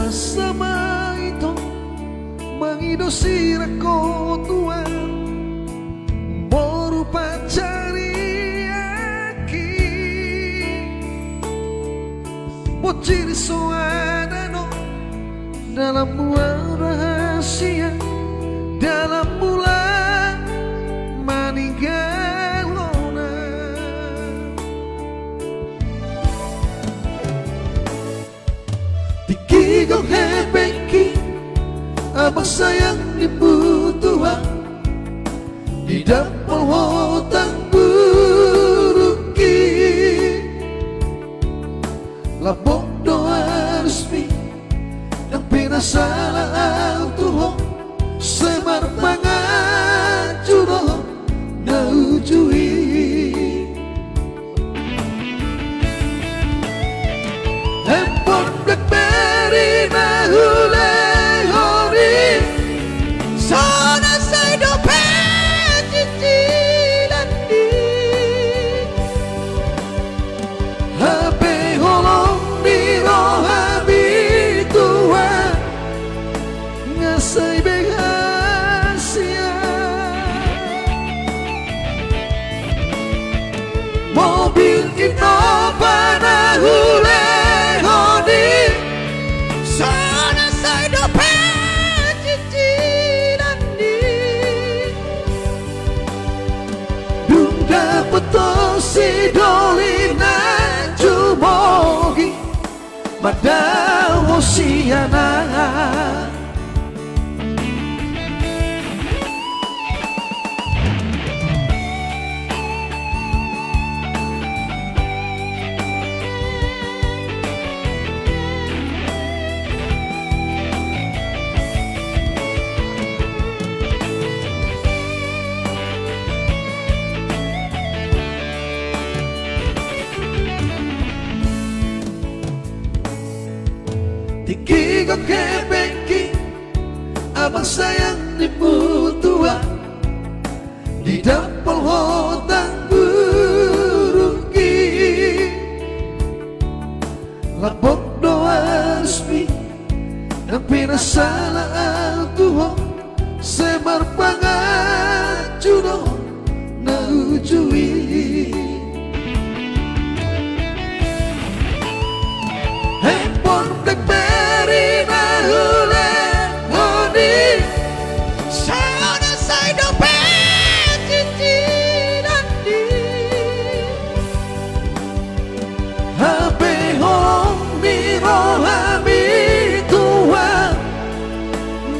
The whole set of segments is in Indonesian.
sama itu mengidosir aku tuan baru pacari aki bocil soadano dalam buah rahasia dalam bulan maninggalona dikigong hebeki abang sayang dibutuhan di dapur hotang buruki labok doa resmi yang pinasalah Tuhan semar pangacuno naujui handphone BlackBerry nahule hori sana saya dompet cicilan di HP holong di rohabi Tuhan ngasai behasia mobil Innova nahule hodi sana saya dompet cicilan di dunda putusi dolina jumogi madao siana dikigong hebeki abang sayang dibutuhan di dapur hotang buruki labok doa resmi yang pinasalah Tuhan semar pangacuno naujui handphone BlackBerry nahule hodi sana saya dompet cicilan di HP hong di rohami Tuhan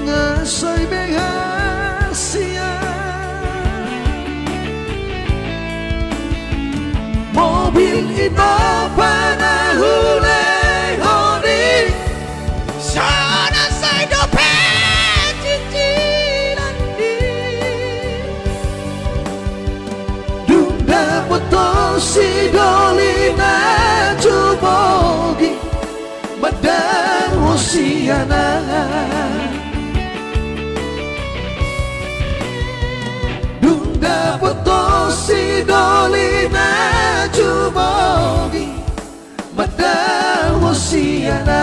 ngasai behasia mobil Innova nahule hodi sana saya dompet cicilan di dunda putusi dolina jumogi madang hosiana dunda putusi dolina jumogi madang hosiana